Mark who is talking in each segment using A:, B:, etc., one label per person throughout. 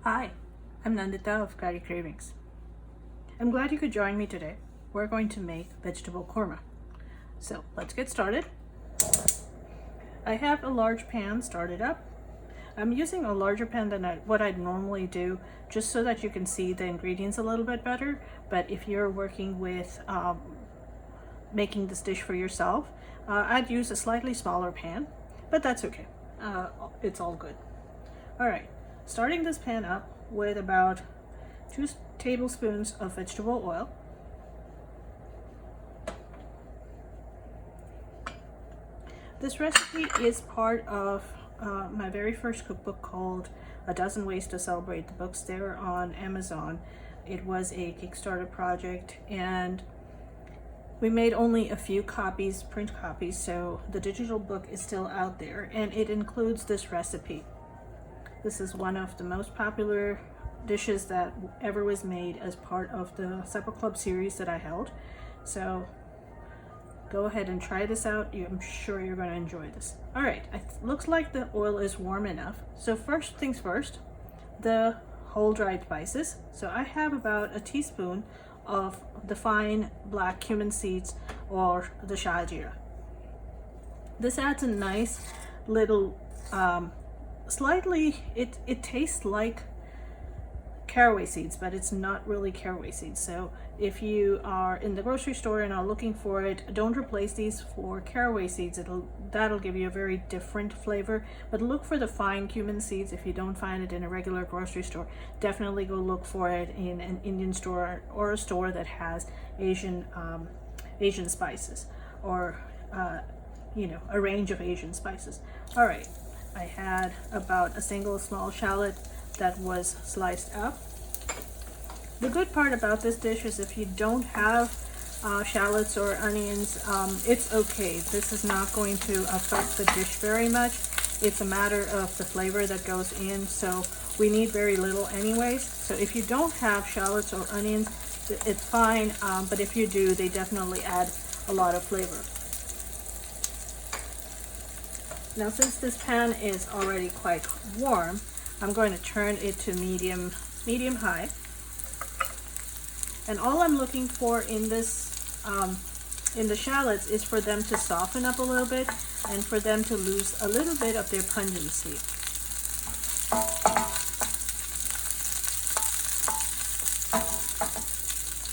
A: Hi, I'm Nandita of Curry Cravings. I'm glad you could join me today. We're going to make vegetable korma. So let's get started. I have a large pan started up. I'm using a larger pan than what I'd normally do, just so that you can see the ingredients a little bit better. But if you're working with making this dish for yourself, I'd use a slightly smaller pan, but that's okay. It's all good. All right, starting this pan up with about 2 tablespoons of vegetable oil. This recipe is part of my very first cookbook called A Dozen Ways to Celebrate the Books. They're on Amazon. It was a Kickstarter project, and we made only a few copies, print copies, so the digital book is still out there, and it includes this recipe. This is one of the most popular dishes that ever was made as part of the Supper Club series that I held. So go ahead and try this out. I'm sure you're going to enjoy this. All right, it looks like the oil is warm enough. So first things first, the whole dried spices. So I have about a teaspoon of the fine black cumin seeds, or the shajira. This adds a nice little it tastes like caraway seeds, but it's not really caraway seeds. So if you are in the grocery store and are looking for it, don't replace these for caraway seeds. That'll give you a very different flavor. But look for the fine cumin seeds. If you don't find it in a regular grocery store, definitely go look for it in an Indian store or a store that has Asian spices, or a range of Asian spices. All right, I had about a single small shallot that was sliced up. The good part about this dish is if you don't have shallots or onions, it's okay. This is not going to affect the dish very much. It's a matter of the flavor that goes in, so we need very little anyways. So if you don't have shallots or onions, it's fine, but if you do, they definitely add a lot of flavor. Now, since this pan is already quite warm, I'm going to turn it to medium high. And all I'm looking for in this, in the shallots, is for them to soften up a little bit and for them to lose a little bit of their pungency.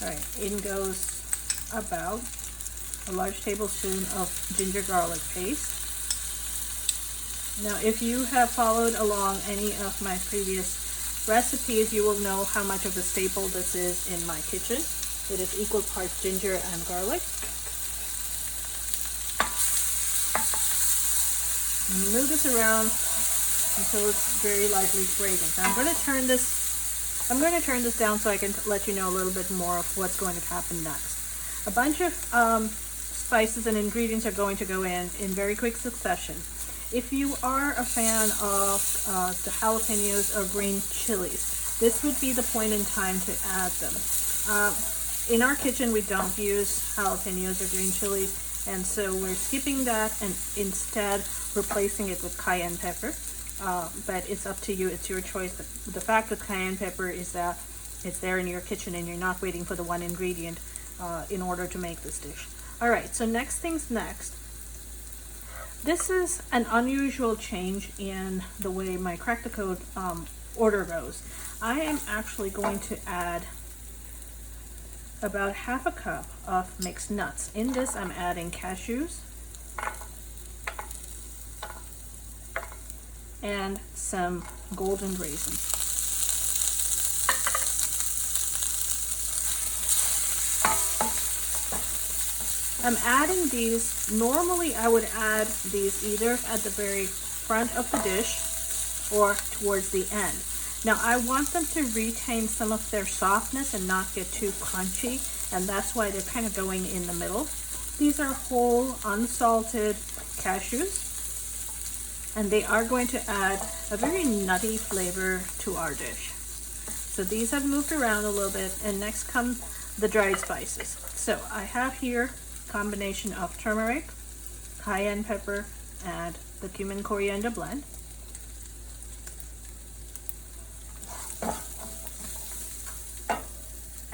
A: All right, in goes about a large tablespoon of ginger garlic paste. Now, if you have followed along any of my previous recipes, you will know how much of a staple this is in my kitchen. It is equal parts ginger and garlic. And you move this around until it's very lightly fragrant. Now I'm going to turn this down so I can let you know a little bit more of what's going to happen next. A bunch of spices and ingredients are going to go in very quick succession. If you are a fan of the jalapenos or green chilies, this would be the point in time to add them. In our kitchen, we don't use jalapenos or green chilies, and so we're skipping that and instead replacing it with cayenne pepper. But it's up to you. It's your choice. The fact that cayenne pepper is that it's there in your kitchen and you're not waiting for the one ingredient in order to make this dish. All right, so next things next. This is an unusual change in the way my Crack the Code order goes. I am actually going to add about half a cup of mixed nuts. In this, I'm adding cashews and some golden raisins. I'm adding these. Normally I would add these either at the very front of the dish or towards the end. Now I want them to retain some of their softness and not get too crunchy, and that's why they're kind of going in the middle. These are whole unsalted cashews, and they are going to add a very nutty flavor to our dish. So these have moved around a little bit, and next come the dried spices. So I have here combination of turmeric, cayenne pepper, and the cumin coriander blend.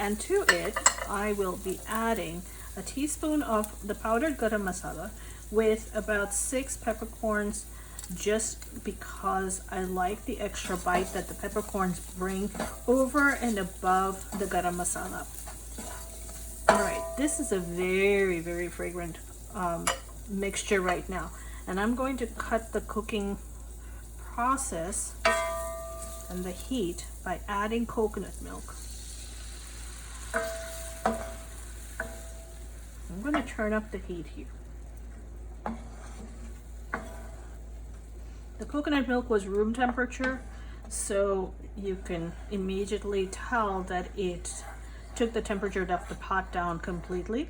A: And to it, I will be adding a teaspoon of the powdered garam masala with about 6 peppercorns, just because I like the extra bite that the peppercorns bring over and above the garam masala. All right, this is a very, very fragrant mixture right now. And I'm going to cut the cooking process and the heat by adding coconut milk. I'm going to turn up the heat here. The coconut milk was room temperature, so you can immediately tell that it took the temperature of the pot down completely,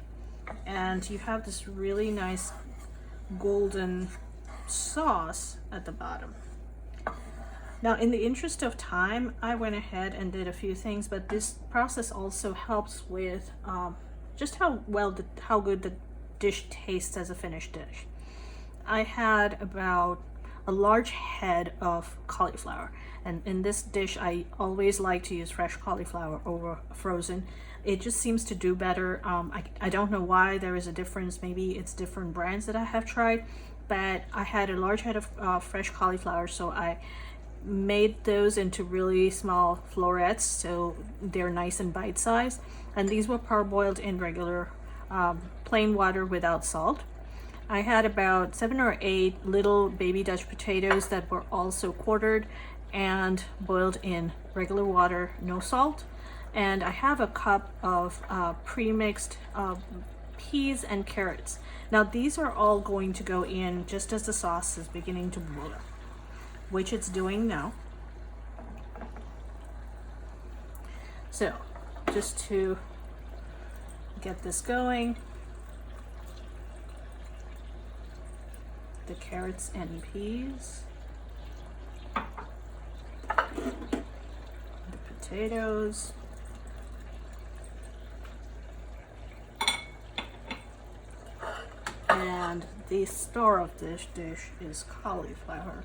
A: and you have this really nice golden sauce at the bottom. Now, in the interest of time, I went ahead and did a few things, but this process also helps with just how good the dish tastes as a finished dish. I had about a large head of cauliflower, and in this dish I always like to use fresh cauliflower over frozen. It just seems to do better. I don't know why there is a difference. Maybe it's different brands that I have tried, but I had a large head of fresh cauliflower, so I made those into really small florets so they're nice and bite-sized, and these were parboiled in regular plain water without salt. I had about 7 or 8 little baby Dutch potatoes that were also quartered and boiled in regular water, no salt. And I have a cup of pre-mixed peas and carrots. Now these are all going to go in just as the sauce is beginning to boil, which it's doing now. So just to get this going, the carrots and peas, the potatoes, and the star of this dish is cauliflower.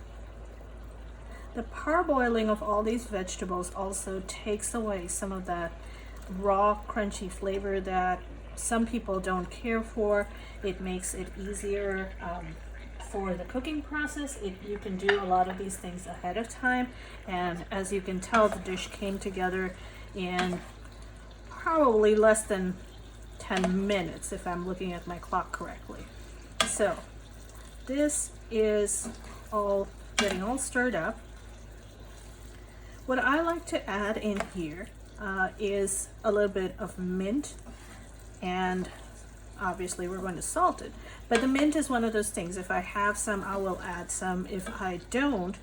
A: The parboiling of all these vegetables also takes away some of that raw, crunchy flavor that some people don't care for. It makes it easier for the cooking process. You can do a lot of these things ahead of time, and as you can tell, the dish came together in probably less than 10 minutes if I'm looking at my clock correctly. So this is all getting all stirred up. What I like to add in here is a little bit of mint, and obviously we're going to salt it. But the mint is one of those things, if I have some, I will add some. If I don't,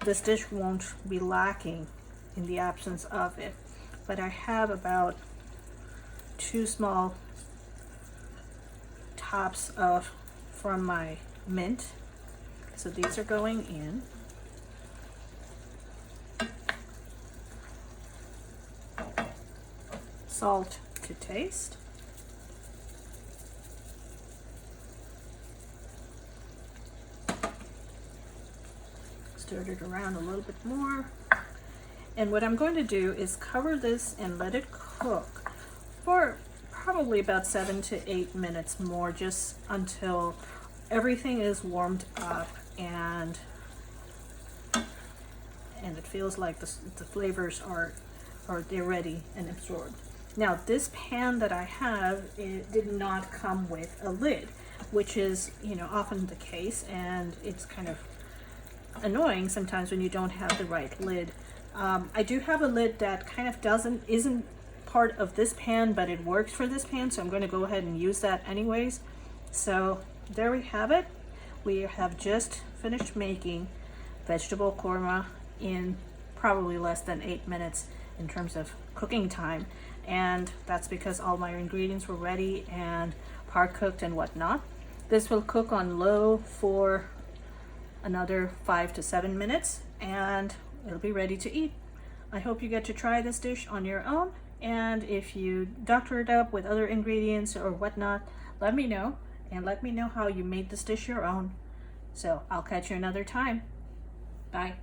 A: this dish won't be lacking in the absence of it. But I have about 2 small tops from my mint. So these are going in. Salt to taste. Stir it around a little bit more. And what I'm going to do is cover this and let it cook for probably about 7 to 8 minutes more, just until everything is warmed up and it feels like the flavors are they're ready and absorbed. Now this pan that I have, it did not come with a lid, which is, you know, often the case, and it's kind of annoying sometimes when you don't have the right lid. I do have a lid that kind of isn't part of this pan, but it works for this pan, so I'm going to go ahead and use that anyways. So there we have it. We have just finished making vegetable korma in probably less than 8 minutes in terms of cooking time, and that's because all my ingredients were ready and par cooked and whatnot. This will cook on low for another 5 to 7 minutes, and it'll be ready to eat. I hope you get to try this dish on your own, and if you doctor it up with other ingredients or whatnot, let me know, and let me know how you made this dish your own. So I'll catch you another time. Bye.